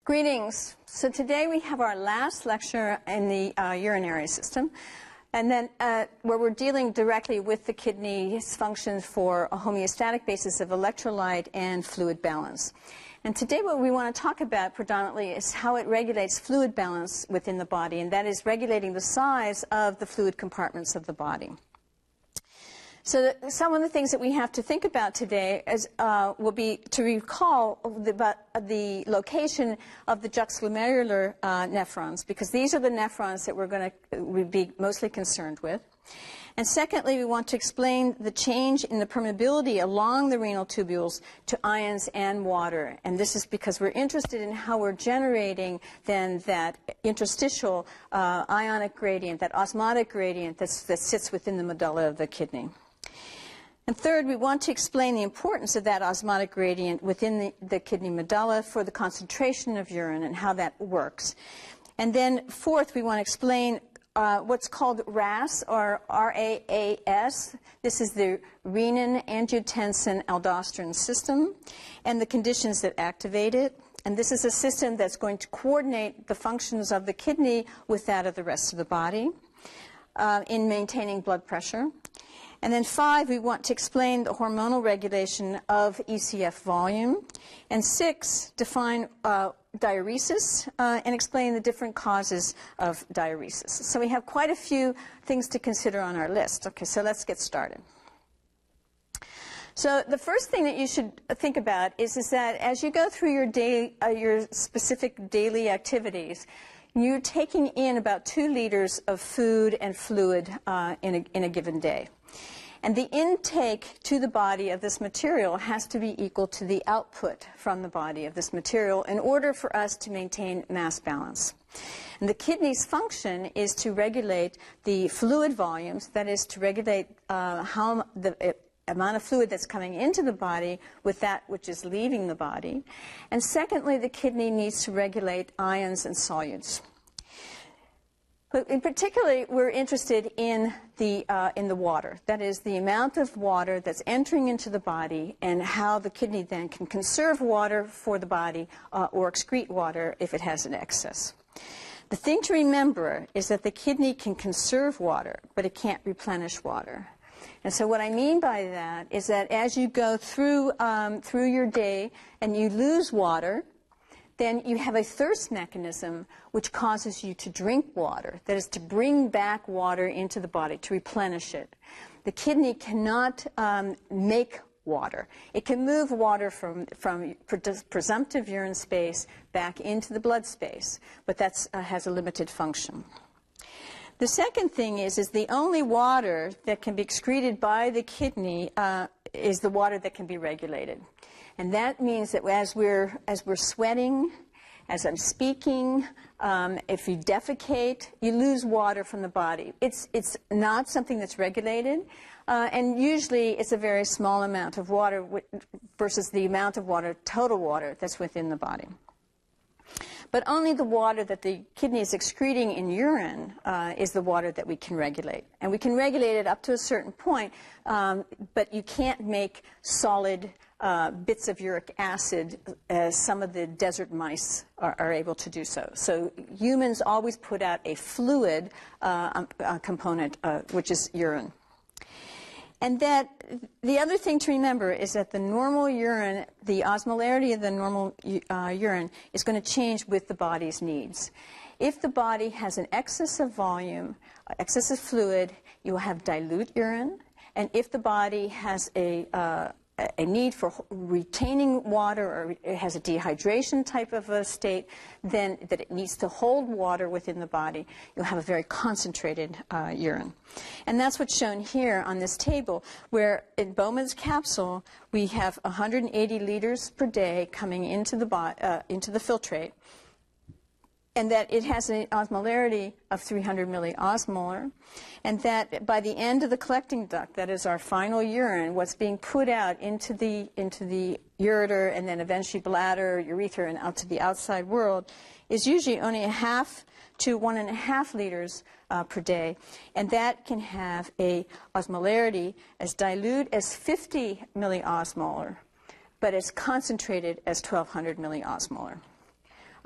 Greetings. So today we have our last lecture in the urinary system, and then where we're dealing directly with the kidney's functions for a homeostatic basis of electrolyte and fluid balance. And today what we want to talk about predominantly is how it regulates fluid balance within the body, and that is regulating the size of the fluid compartments of the body. So some of the things that we have to think about today will be to recall the location of the juxtaglomerular nephrons, because these are the nephrons that we'll be mostly concerned with. And secondly, we want to explain the change in the permeability along the renal tubules to ions and water. And this is because we're interested in how we're generating then that interstitial ionic gradient, that osmotic gradient that sits within the medulla of the kidney. And third, we want to explain the importance of that osmotic gradient within the kidney medulla for the concentration of urine and how that works. And then fourth, we want to explain what's called RAS, or RAAS. This is the renin-angiotensin-aldosterone system, and the conditions that activate it. And this is a system that's going to coordinate the functions of the kidney with that of the rest of the body in maintaining blood pressure. And then 5, we want to explain the hormonal regulation of ECF volume. And 6, define diuresis and explain the different causes of diuresis. So we have quite a few things to consider on our list. Okay, so let's get started. So the first thing that you should think about is that as you go through your specific daily activities, you're taking in about 2 liters of food and fluid in a given day. And the intake to the body of this material has to be equal to the output from the body of this material in order for us to maintain mass balance. And the kidney's function is to regulate the fluid volumes, that is to regulate how the amount of fluid that's coming into the body with that which is leaving the body. And secondly, the kidney needs to regulate ions and solutes. But in particular, we're interested in the water. That is, the amount of water that's entering into the body and how the kidney then can conserve water for the body or excrete water if it has an excess. The thing to remember is that the kidney can conserve water, but it can't replenish water. And so what I mean by that is that as you go through your day and you lose water, then you have a thirst mechanism which causes you to drink water, that is to bring back water into the body, to replenish it. The kidney cannot make water. It can move water from presumptive urine space back into the blood space, but that has a limited function. The second thing is the only water that can be excreted by the kidney is the water that can be regulated. And that means that as we're sweating, as I'm speaking, if you defecate, you lose water from the body. It's not something that's regulated, and usually it's a very small amount of water versus the amount of water, total water, that's within the body. But only the water that the kidney is excreting in urine is the water that we can regulate. And we can regulate it up to a certain point, but you can't make solid bits of uric acid as some of the desert mice are able to do so. So humans always put out a fluid component, which is urine. And that the other thing to remember is that the normal urine, the osmolarity of the normal urine is going to change with the body's needs. If the body has an excess of volume, excess of fluid, you will have dilute urine. And if the body has a need for retaining water, or it has a dehydration type of a state, then that it needs to hold water within the body, you'll have a very concentrated urine. And that's what's shown here on this table, where in Bowman's capsule, we have 180 liters per day coming into the filtrate, and that it has an osmolarity of 300 milliosmolar, and that by the end of the collecting duct, that is our final urine, what's being put out into the ureter and then eventually bladder, urethra, and out to the outside world is usually only 0.5 to 1.5 liters per day, and that can have a osmolarity as dilute as 50 milliosmolar, but as concentrated as 1,200 milliosmolar.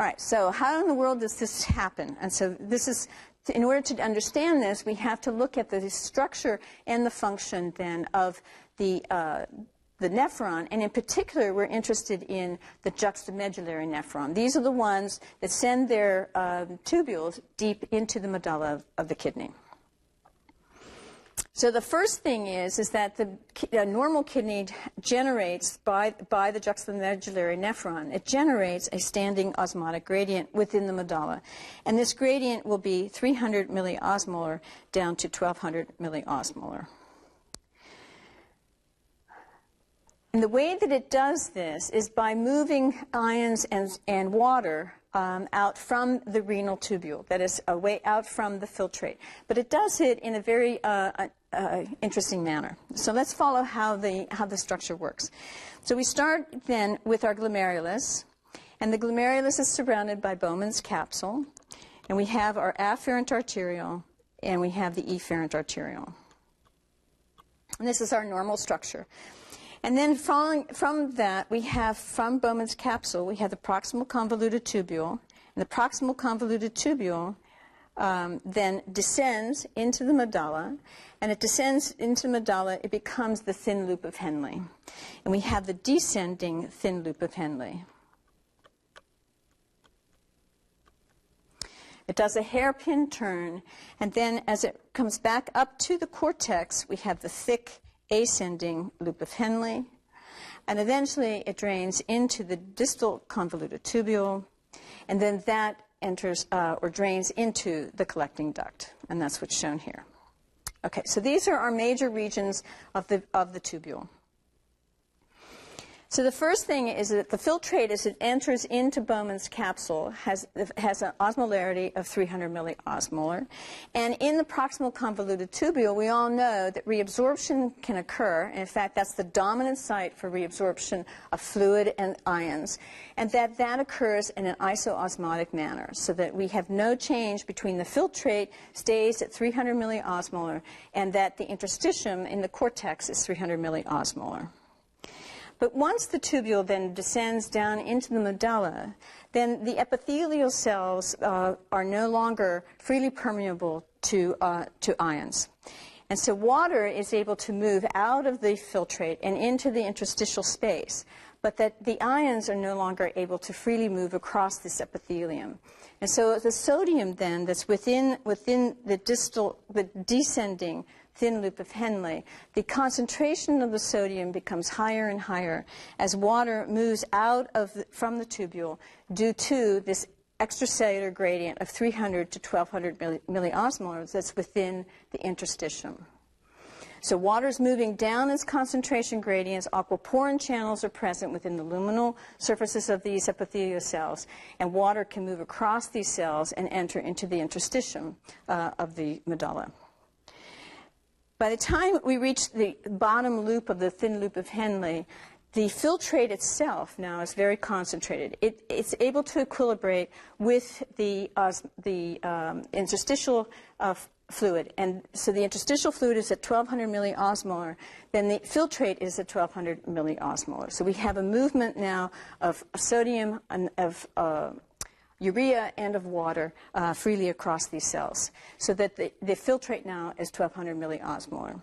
All right, so how in the world does this happen? And so this is, in order to understand this, we have to look at the structure and the function then of the nephron, and in particular, we're interested in the juxtamedullary nephron. These are the ones that send their tubules deep into the medulla of the kidney. So the first thing is that the normal kidney generates, by the juxtamedullary nephron, it generates a standing osmotic gradient within the medulla. And this gradient will be 300 milliosmolar down to 1200 milliosmolar. And the way that it does this is by moving ions and water out from the renal tubule, that is, away out from the filtrate. But it does it in a very interesting manner. So let's follow how the structure works. So we start then with our glomerulus, and the glomerulus is surrounded by Bowman's capsule, and we have our afferent arteriole, and we have the efferent arteriole. And this is our normal structure. And then following from that, we have, from Bowman's capsule, we have the proximal convoluted tubule. And the proximal convoluted tubule then descends into the medulla. And it descends into the medulla, it becomes the thin loop of Henle. And we have the descending thin loop of Henle. It does a hairpin turn, and then as it comes back up to the cortex, we have the thick ascending loop of Henle, and eventually it drains into the distal convoluted tubule, and then that enters or drains into the collecting duct, and that's what's shown here. Okay, so these are our major regions of the tubule. So the first thing is that the filtrate, as it enters into Bowman's capsule, has an osmolarity of 300 milliosmolar. And in the proximal convoluted tubule, we all know that reabsorption can occur. And in fact, that's the dominant site for reabsorption of fluid and ions. And that occurs in an isoosmotic manner, so that we have no change between the filtrate stays at 300 milliosmolar and that the interstitium in the cortex is 300 milliosmolar. But once the tubule then descends down into the medulla, then the epithelial cells are no longer freely permeable to ions. And so water is able to move out of the filtrate and into the interstitial space, but that the ions are no longer able to freely move across this epithelium. And so the sodium then that's within the descending thin loop of Henle, the concentration of the sodium becomes higher and higher as water moves out from the tubule due to this extracellular gradient of 300 to 1200 milliosmolars that's within the interstitium. So water is moving down its concentration gradients. Aquaporin channels are present within the luminal surfaces of these epithelial cells, and water can move across these cells and enter into the interstitium of the medulla. By the time we reach the bottom loop of the thin loop of Henle, the filtrate itself now is very concentrated. It's able to equilibrate with the interstitial fluid. And so the interstitial fluid is at 1200 milliosmolar, then the filtrate is at 1200 milliosmolar. So we have a movement now of sodium and of urea and of water freely across these cells, so that the filtrate now is 1200 milliosmolar.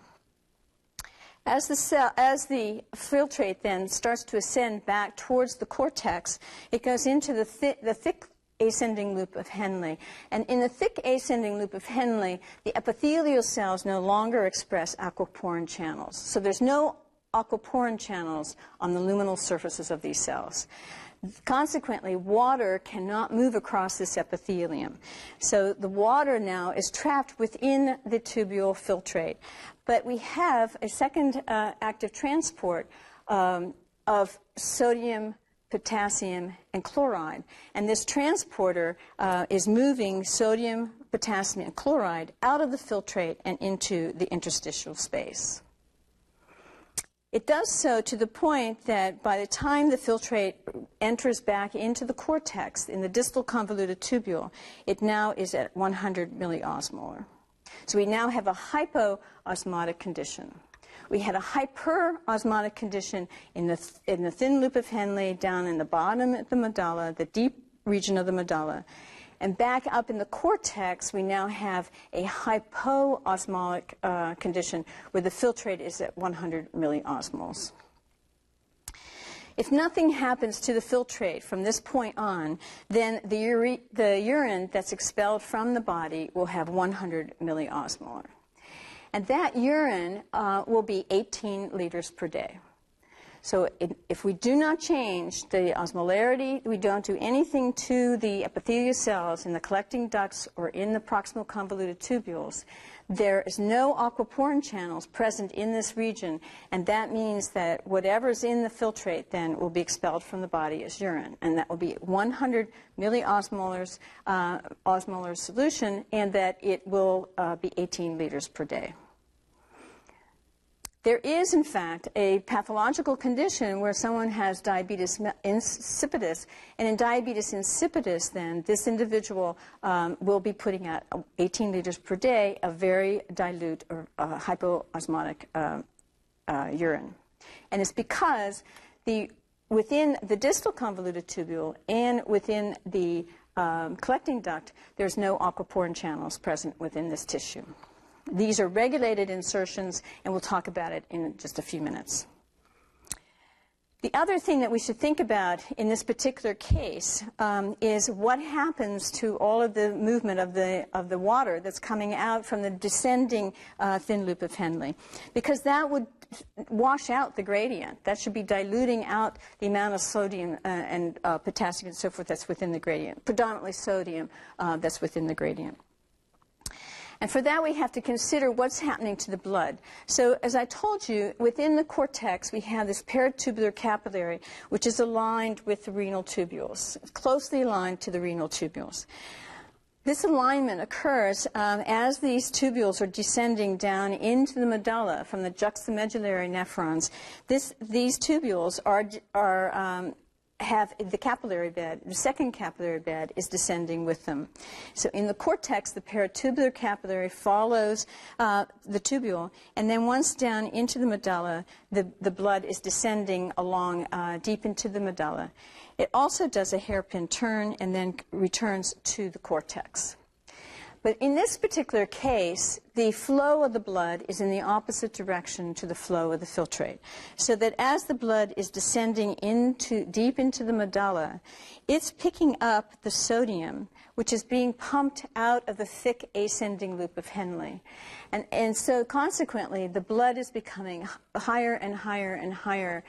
As the filtrate then starts to ascend back towards the cortex, it goes into the thick ascending loop of Henle. And in the thick ascending loop of Henle, the epithelial cells no longer express aquaporin channels. So there's no aquaporin channels on the luminal surfaces of these cells. Consequently, water cannot move across this epithelium. So the water now is trapped within the tubule filtrate. But we have a second active transport of sodium, potassium, and chloride. And this transporter is moving sodium, potassium, and chloride out of the filtrate and into the interstitial space. It does so to the point that by the time the filtrate enters back into the cortex in the distal convoluted tubule, it now is at 100 milliosmolar. So we now have a hypoosmotic condition. We had a hyperosmotic condition in the thin loop of Henle down in the bottom at the medulla, the deep region of the medulla. And back up in the cortex, we now have a hypoosmotic condition where the filtrate is at 100 milliosmoles. If nothing happens to the filtrate from this point on, then the urine that's expelled from the body will have 100 milliosmolar. And that urine will be 18 liters per day. So if we do not change the osmolarity, we don't do anything to the epithelial cells in the collecting ducts or in the proximal convoluted tubules, there is no aquaporin channels present in this region, and that means that whatever's in the filtrate then will be expelled from the body as urine, and that will be 100 milliosmolars osmolar solution, and that it will be 18 liters per day. There is, in fact, a pathological condition where someone has diabetes insipidus, and in diabetes insipidus, then, this individual will be putting out 18 liters per day of very dilute or hypoosmotic urine. And it's because within the distal convoluted tubule and within the collecting duct, there's no aquaporin channels present within this tissue. These are regulated insertions, and we'll talk about it in just a few minutes. The other thing that we should think about in this particular case is what happens to all of the movement of the water that's coming out from the descending thin loop of Henle, because that would wash out the gradient. That should be diluting out the amount of sodium and potassium and so forth that's within the gradient, predominantly sodium that's within the gradient. And for that, we have to consider what's happening to the blood. So as I told you, within the cortex, we have this peritubular capillary, which is aligned with the renal tubules, closely aligned to the renal tubules. This alignment occurs as these tubules are descending down into the medulla from the juxtamedullary nephrons. These tubules have the capillary bed. The second capillary bed is descending with them. So in the cortex, the peritubular capillary follows the tubule, and then once down into the medulla, the blood is descending along deep into the medulla. It also does a hairpin turn and then returns to the cortex. But in this particular case, the flow of the blood is in the opposite direction to the flow of the filtrate. So that as the blood is descending deep into the medulla, it's picking up the sodium, which is being pumped out of the thick ascending loop of Henle. And so consequently, the blood is becoming higher and higher and higher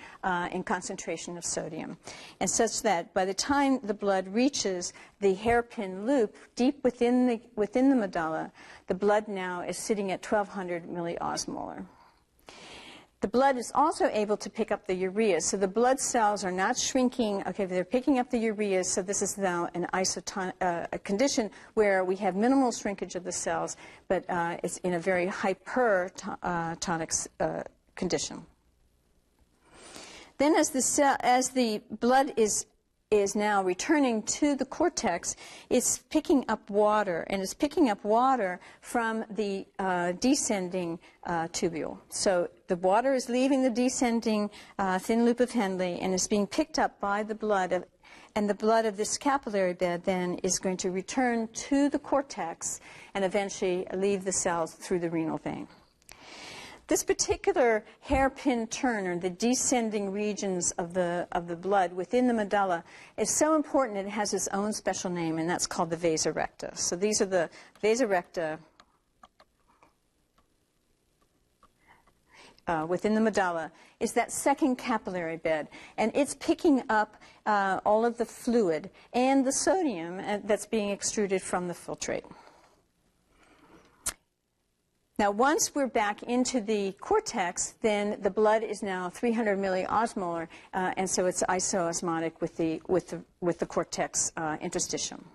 in concentration of sodium. And such that by the time the blood reaches the hairpin loop deep within the medulla, the blood now is sitting at 1200 milliosmolar. The blood is also able to pick up the urea, so the blood cells are not shrinking. Okay, they're picking up the urea, so this is now an isotonic condition where we have minimal shrinkage of the cells, but it's in a very hypertonic condition. Then as the blood is now returning to the cortex, it's picking up water, and it's picking up water from the descending tubule. So the water is leaving the descending thin loop of Henle and is being picked up by the blood, and the blood of this capillary bed then is going to return to the cortex and eventually leave the cells through the renal vein. This particular hairpin turn, or the descending regions of the blood within the medulla, is so important it has its own special name, and that's called the vasa recta. So these are the vasa recta within the medulla, is that second capillary bed, and it's picking up all of the fluid and the sodium that's being extruded from the filtrate. Now, once we're back into the cortex, then the blood is now 300 milliosmolar, and so it's isoosmotic with the cortex interstitium.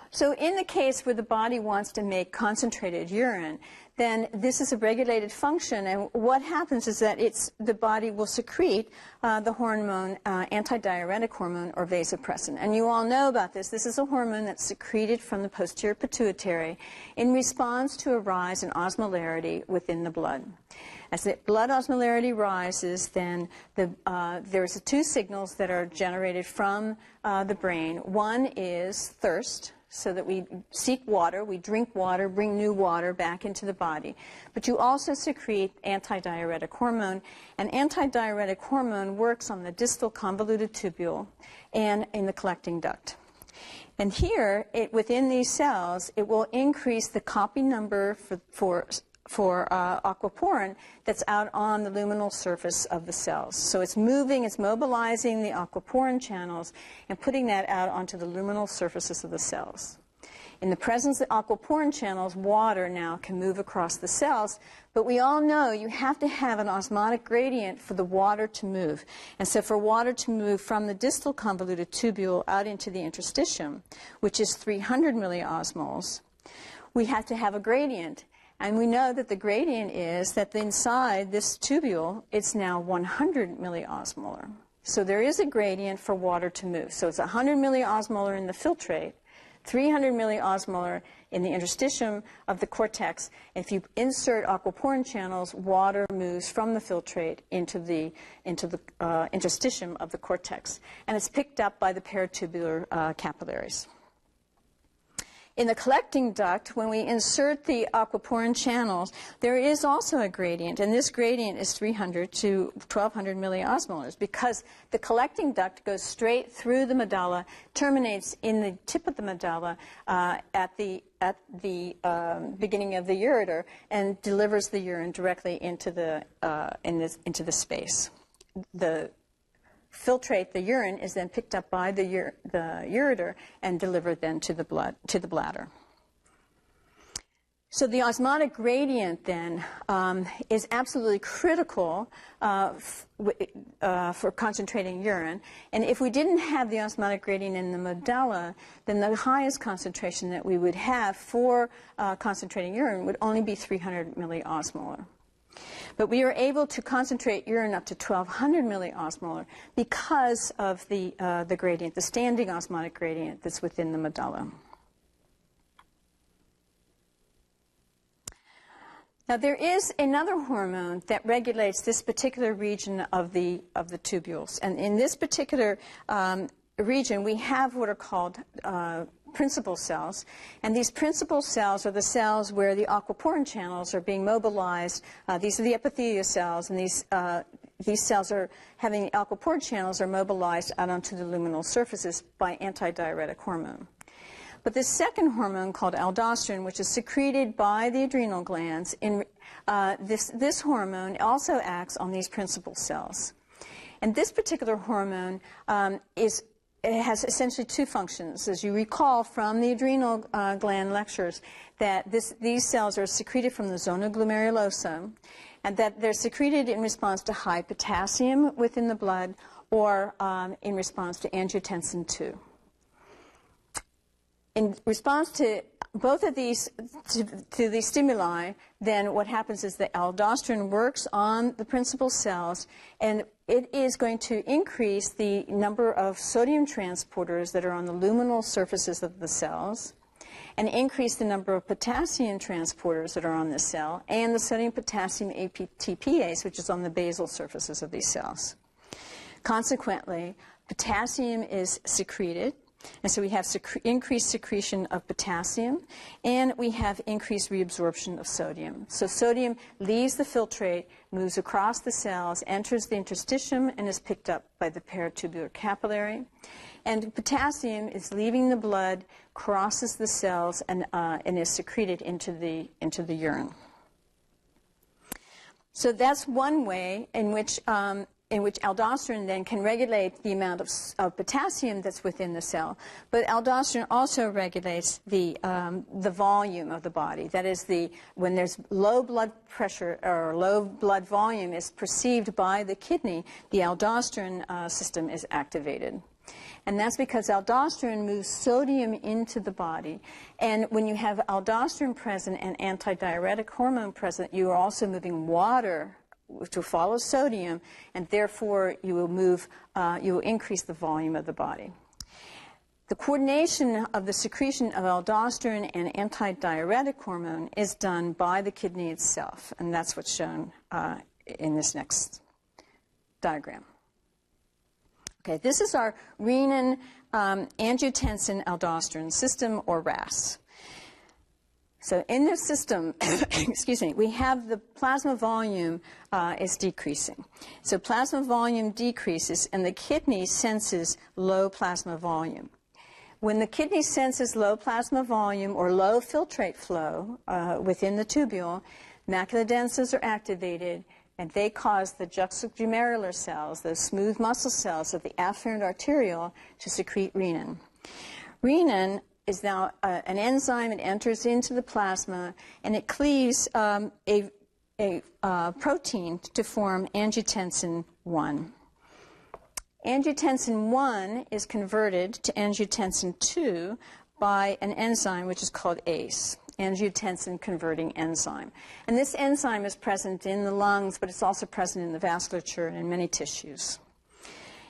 So in the case where the body wants to make concentrated urine, then this is a regulated function, and what happens is that the body will secrete the hormone, antidiuretic hormone, or vasopressin. And you all know about this. This is a hormone that's secreted from the posterior pituitary in response to a rise in osmolarity within the blood. As the blood osmolarity rises, then there's two signals that are generated from the brain. One is thirst, so that we seek water, we drink water, bring new water back into the body. But you also secrete antidiuretic hormone, and antidiuretic hormone works on the distal convoluted tubule and in the collecting duct. And here, within these cells, it will increase the copy number for aquaporin that's out on the luminal surface of the cells. So it's moving, it's mobilizing the aquaporin channels and putting that out onto the luminal surfaces of the cells. In the presence of aquaporin channels, water now can move across the cells, but we all know you have to have an osmotic gradient for the water to move. And so for water to move from the distal convoluted tubule out into the interstitium, which is 300 milliosmoles, we have to have a gradient. And we know that the gradient is that inside this tubule, it's now 100 milliosmolar. So there is a gradient for water to move. So it's 100 milliosmolar in the filtrate, 300 milliosmolar in the interstitium of the cortex. If you insert aquaporin channels, water moves from the filtrate into the interstitium of the cortex. And it's picked up by the peritubular capillaries. In the collecting duct, when we insert the aquaporin channels, there is also a gradient, and this gradient is 300 to 1200 milliosmolars, because the collecting duct goes straight through the medulla, terminates in the tip of the medulla at the beginning of the ureter, and delivers the urine directly into the space. The filtrate, the urine, is then picked up by the ureter and delivered then to the bladder. So the osmotic gradient then is absolutely critical for concentrating urine. And if we didn't have the osmotic gradient in the medulla, then the highest concentration that we would have for concentrating urine would only be 300 milliosmolar. But we are able to concentrate urine up to 1200 milliosmolar because of the gradient, the standing osmotic gradient that's within the medulla. Now there is another hormone that regulates this particular region of the tubules, and in this particular region we have what are called principal cells, and these principal cells are the cells where the aquaporin channels are being mobilized. These are the epithelial cells, and these cells are having the aquaporin channels are mobilized out onto the luminal surfaces by antidiuretic hormone. But this second hormone called aldosterone, which is secreted by the adrenal glands, this hormone also acts on these principal cells. And this particular hormone it has essentially two functions. As you recall from the adrenal gland lectures, that these cells are secreted from the zona glomerulosa, and that they're secreted in response to high potassium within the blood or in response to angiotensin II. In response to both of these, to these stimuli, then what happens is that aldosterone works on the principal cells, and it is going to increase the number of sodium transporters that are on the luminal surfaces of the cells, and increase the number of potassium transporters that are on the cell, and the sodium-potassium ATPase, which is on the basal surfaces of these cells. Consequently, potassium is secreted, and so we have increased secretion of potassium, and we have increased reabsorption of sodium. So sodium leaves the filtrate, moves across the cells, enters the interstitium, and is picked up by the peritubular capillary. And potassium is leaving the blood, crosses the cells, and is secreted into the urine. So that's one way in which in which aldosterone then can regulate the amount of potassium that's within the cell. But aldosterone also regulates the volume of the body. That is, when there's low blood pressure or low blood volume is perceived by the kidney, the aldosterone system is activated. And that's because aldosterone moves sodium into the body. And when you have aldosterone present and antidiuretic hormone present, you are also moving water to follow sodium, and therefore you will increase the volume of the body. The coordination of the secretion of aldosterone and antidiuretic hormone is done by the kidney itself, and that's what's shown in this next diagram. Okay, this is our renin angiotensin aldosterone system, or RAS. So in this system, excuse me, we have the plasma volume is decreasing. So plasma volume decreases, and the kidney senses low plasma volume. When the kidney senses low plasma volume or low filtrate flow within the tubule, macula densas are activated, and they cause the juxtaglomerular cells, those smooth muscle cells of the afferent arteriole, to secrete renin. Renin is now an enzyme. It enters into the plasma, and it cleaves a protein to form angiotensin 1. Angiotensin 1 is converted to angiotensin 2 by an enzyme which is called ACE, angiotensin converting enzyme. And this enzyme is present in the lungs, but it's also present in the vasculature and in many tissues.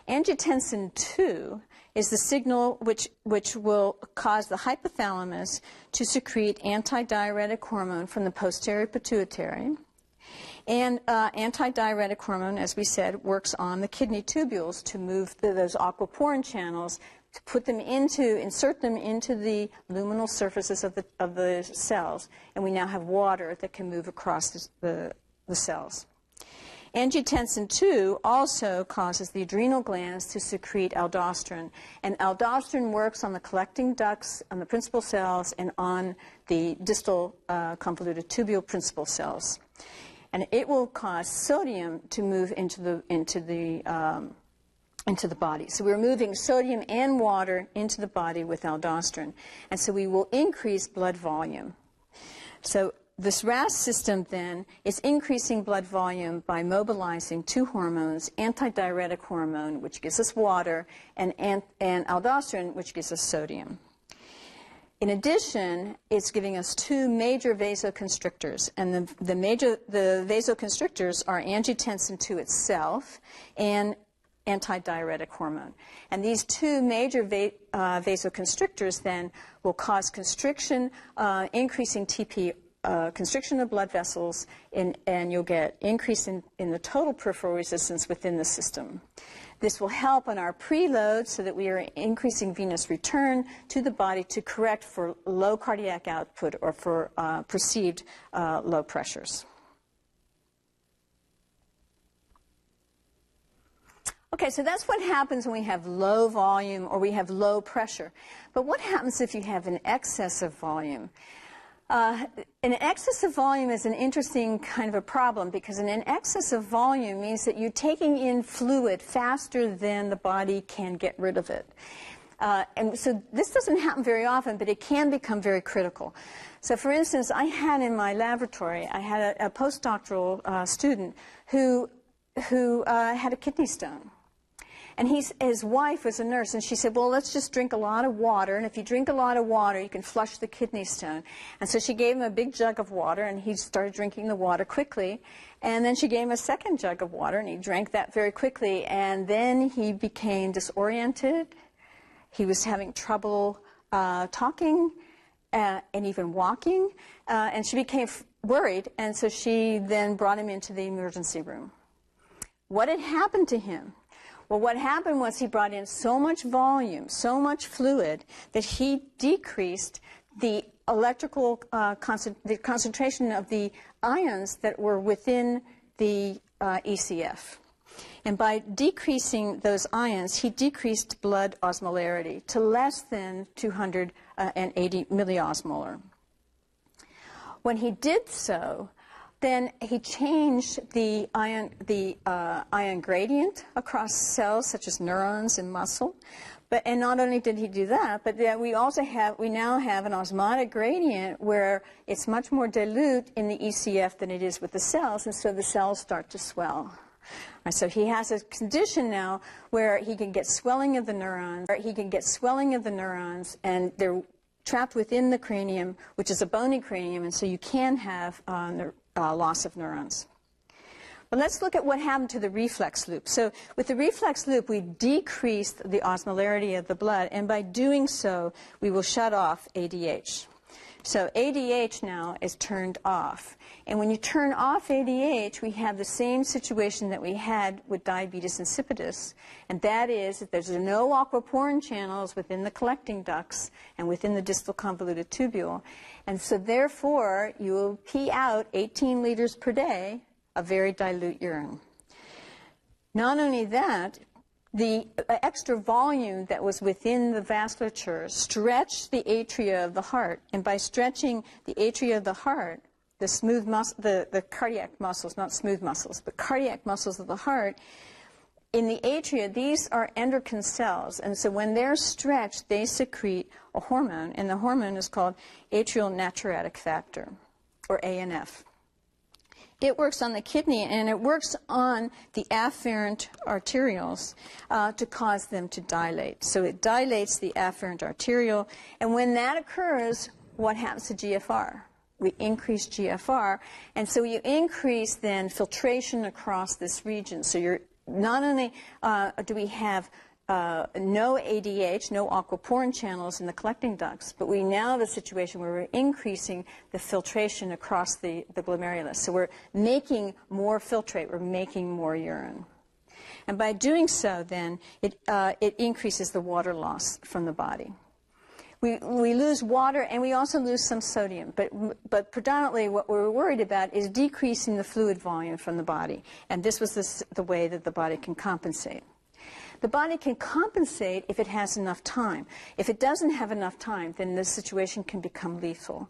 Angiotensin 2 is the signal which will cause the hypothalamus to secrete antidiuretic hormone from the posterior pituitary. And antidiuretic hormone, as we said, works on the kidney tubules to move those aquaporin channels, to insert them into the luminal surfaces of the cells. And we now have water that can move across the cells. Angiotensin 2 also causes the adrenal glands to secrete aldosterone, and aldosterone works on the collecting ducts, on the principal cells, and on the distal convoluted tubule principal cells. And it will cause sodium to move into the body. So we're moving sodium and water into the body with aldosterone, and so we will increase blood volume. So this RAS system, then, is increasing blood volume by mobilizing two hormones, antidiuretic hormone, which gives us water, and aldosterone, which gives us sodium. In addition, it's giving us two major vasoconstrictors, and the vasoconstrictors are angiotensin 2 itself and antidiuretic hormone. And these two major vasoconstrictors, then, will cause constriction, increasing TP, constriction of blood vessels, and you'll get increase in the total peripheral resistance within the system. This will help on our preload so that we are increasing venous return to the body to correct for low cardiac output or for perceived low pressures. Okay, so that's what happens when we have low volume or we have low pressure. But what happens if you have an excess of volume? An excess of volume is an interesting kind of a problem, because an excess of volume means that you're taking in fluid faster than the body can get rid of it. And so this doesn't happen very often, but it can become very critical. So for instance, I had in my laboratory, I had a postdoctoral student who had a kidney stone. And his wife was a nurse, and she said, well, let's just drink a lot of water, and if you drink a lot of water, you can flush the kidney stone. And so she gave him a big jug of water, and he started drinking the water quickly. And then she gave him a second jug of water, and he drank that very quickly. And then he became disoriented. He was having trouble talking and even walking. And she became worried, and so she then brought him into the emergency room. What had happened to him? Well, what happened was he brought in so much volume, so much fluid, that he decreased the electrical the concentration of the ions that were within the ECF. And by decreasing those ions, he decreased blood osmolarity to less than 280 milliosmolar. When he did so, Then he changed the ion gradient across cells such as neurons and muscle. And not only did he do that, but we now have an osmotic gradient where it's much more dilute in the ECF than it is with the cells, and so the cells start to swell. Right, so he has a condition now where he can get swelling of the neurons, and they're trapped within the cranium, which is a bony cranium, and so you can have loss of neurons. But let's look at what happened to the reflex loop. So with the reflex loop, we decreased the osmolarity of the blood, and by doing so, we will shut off ADH. So ADH now is turned off. And when you turn off ADH, we have the same situation that we had with diabetes insipidus, and that is that there's no aquaporin channels within the collecting ducts and within the distal convoluted tubule. And so therefore, you will pee out 18 liters per day of very dilute urine. Not only that, the extra volume that was within the vasculature stretched the atria of the heart, and by stretching the atria of the heart, the smooth the cardiac muscles, not smooth muscles, but cardiac muscles of the heart, in the atria, these are endocrine cells, and so when they're stretched, they secrete a hormone, and the hormone is called atrial natriuretic factor, or ANF. It works on the kidney, and it works on the afferent arterioles to cause them to dilate. So it dilates the afferent arteriole, and when that occurs, what happens to GFR? We increase GFR, and so you increase then filtration across this region. So you're not only do we have no ADH, no aquaporin channels in the collecting ducts, but we now have a situation where we're increasing the filtration across the glomerulus. So we're making more filtrate, we're making more urine. And by doing so, then, it increases the water loss from the body. We lose water, and we also lose some sodium, but predominantly what we're worried about is decreasing the fluid volume from the body, and this was the way that the body can compensate. The body can compensate if it has enough time. If it doesn't have enough time, then the situation can become lethal.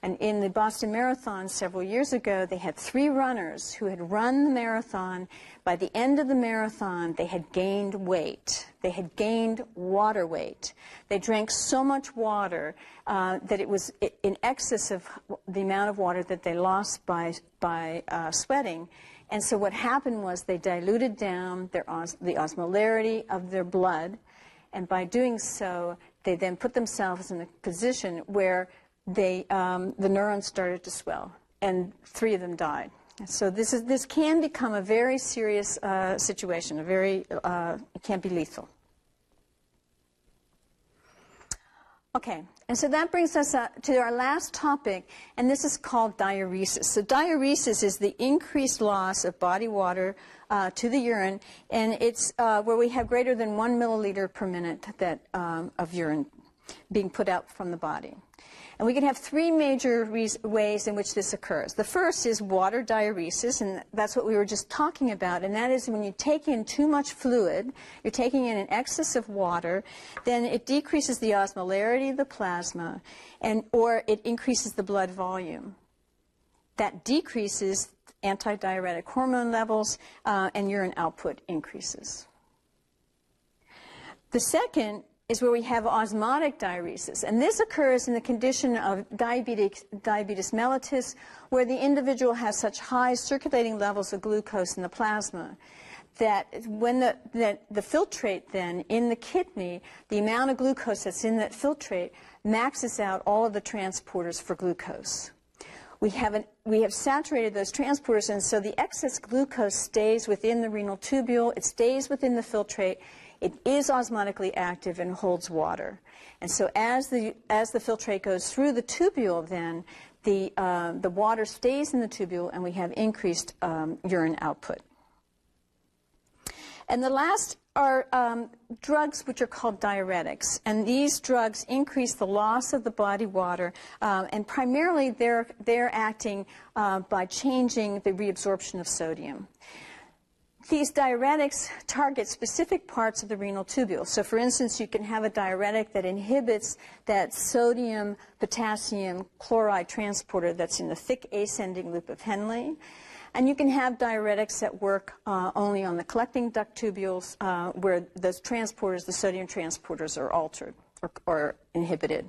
And in the Boston Marathon several years ago, they had 3 runners who had run the marathon. By the end of the marathon, they had gained weight. They had gained water weight. They drank so much water that it was in excess of the amount of water that they lost by sweating. And so what happened was they diluted down the osmolarity of their blood, and by doing so, they then put themselves in a position where the neurons started to swell, and 3 of them died. So this can become a very serious situation. It can be lethal. Okay, and so that brings us to our last topic, and this is called diuresis. So diuresis is the increased loss of body water to the urine, and it's where we have greater than 1 milliliter per minute of urine being put out from the body. And we can have 3 major ways in which this occurs. The first is water diuresis, and that's what we were just talking about, and that is when you take in too much fluid, you're taking in an excess of water, then it decreases the osmolarity of the plasma, or it increases the blood volume. That decreases antidiuretic hormone levels, and urine output increases. The second is where we have osmotic diuresis, and this occurs in the condition of diabetes mellitus, where the individual has such high circulating levels of glucose in the plasma that when the filtrate then in the kidney, the amount of glucose that's in that filtrate maxes out all of the transporters for glucose. We have saturated those transporters, and so the excess glucose stays within the renal tubule, it stays within the filtrate. It is osmotically active and holds water. And so as the filtrate goes through the tubule, then the water stays in the tubule, and we have increased urine output. And the last are drugs which are called diuretics. And these drugs increase the loss of the body water, and primarily they're acting by changing the reabsorption of sodium. these diuretics target specific parts of the renal tubule. So for instance, you can have a diuretic that inhibits that sodium potassium chloride transporter that's in the thick ascending loop of Henle. And you can have diuretics that work only on the collecting duct tubules where those transporters, the sodium transporters, are altered or inhibited.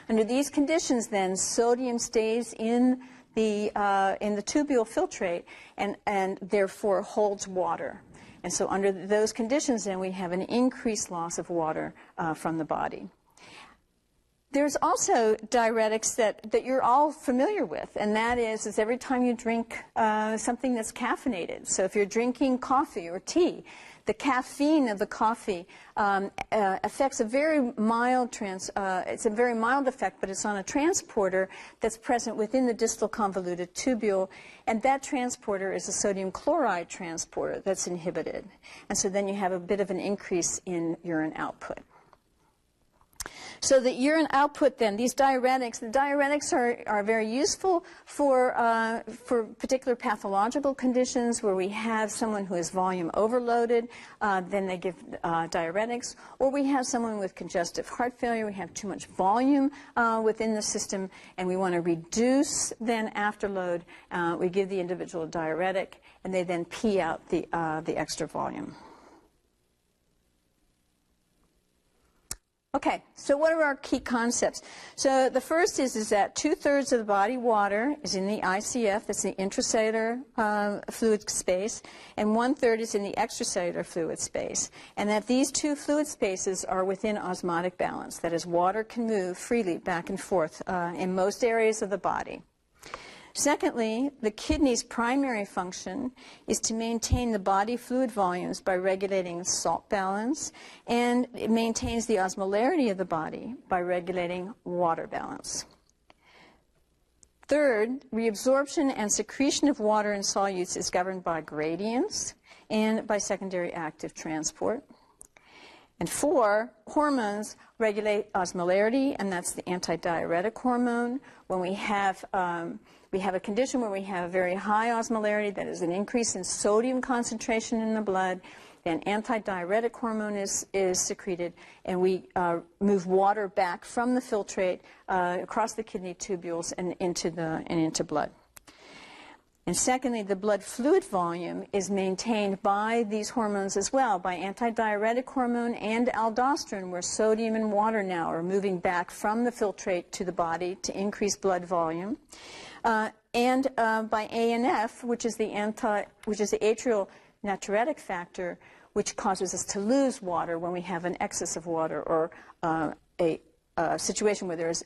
Under these conditions, then, sodium stays in the tubule filtrate and therefore holds water. And so under those conditions, then, we have an increased loss of water from the body. There's also diuretics that you're all familiar with, and that is every time you drink something that's caffeinated. So if you're drinking coffee or tea, the caffeine of the coffee affects a very mild it's a very mild effect, but it's on a transporter that's present within the distal convoluted tubule, and that transporter is a sodium chloride transporter that's inhibited. And so then you have a bit of an increase in urine output. So the urine output, then, these diuretics, the diuretics are very useful for particular pathological conditions where we have someone who is volume overloaded, then they give diuretics, or we have someone with congestive heart failure, we have too much volume within the system, and we want to reduce then afterload. We give the individual a diuretic, and they then pee out the extra volume. Okay, so what are our key concepts? So the first is that 2/3 of the body water is in the ICF, that's the intracellular fluid space, and 1/3 is in the extracellular fluid space, and that these two fluid spaces are within osmotic balance. That is, water can move freely back and forth in most areas of the body. Secondly, the kidney's primary function is to maintain the body fluid volumes by regulating salt balance, and it maintains the osmolarity of the body by regulating water balance. Third, reabsorption and secretion of water in solutes is governed by gradients and by secondary active transport. And 4, hormones regulate osmolarity, and that's the antidiuretic hormone. When we have a condition where we have a very high osmolarity, that is an increase in sodium concentration in the blood, then antidiuretic hormone is secreted, and we move water back from the filtrate across the kidney tubules and into blood. And secondly, the blood fluid volume is maintained by these hormones as well, by antidiuretic hormone and aldosterone, where sodium and water now are moving back from the filtrate to the body to increase blood volume. And by ANF, which is the atrial natriuretic factor, which causes us to lose water when we have an excess of water or a situation where there is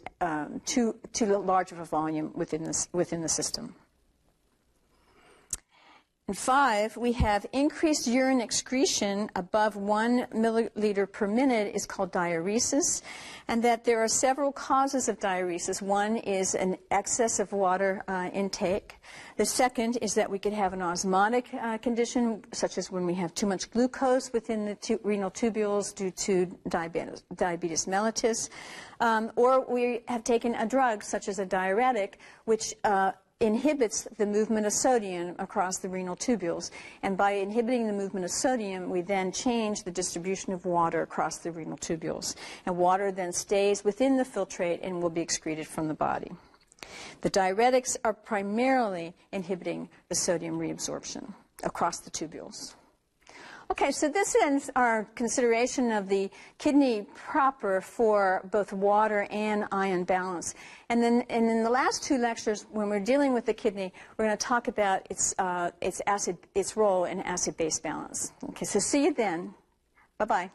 too large of a volume within the system. And 5, we have increased urine excretion above 1 milliliter per minute is called diuresis, and that there are several causes of diuresis. One is an excess of water intake. The second is that we could have an osmotic condition, such as when we have too much glucose within the renal tubules due to diabetes mellitus, or we have taken a drug, such as a diuretic, which inhibits the movement of sodium across the renal tubules. And by inhibiting the movement of sodium, we then change the distribution of water across the renal tubules. And water then stays within the filtrate and will be excreted from the body. The diuretics are primarily inhibiting the sodium reabsorption across the tubules. Okay, so this ends our consideration of the kidney proper for both water and ion balance. And then in the last 2 lectures, when we're dealing with the kidney, we're going to talk about its role in acid-base balance. Okay, so see you then. Bye-bye.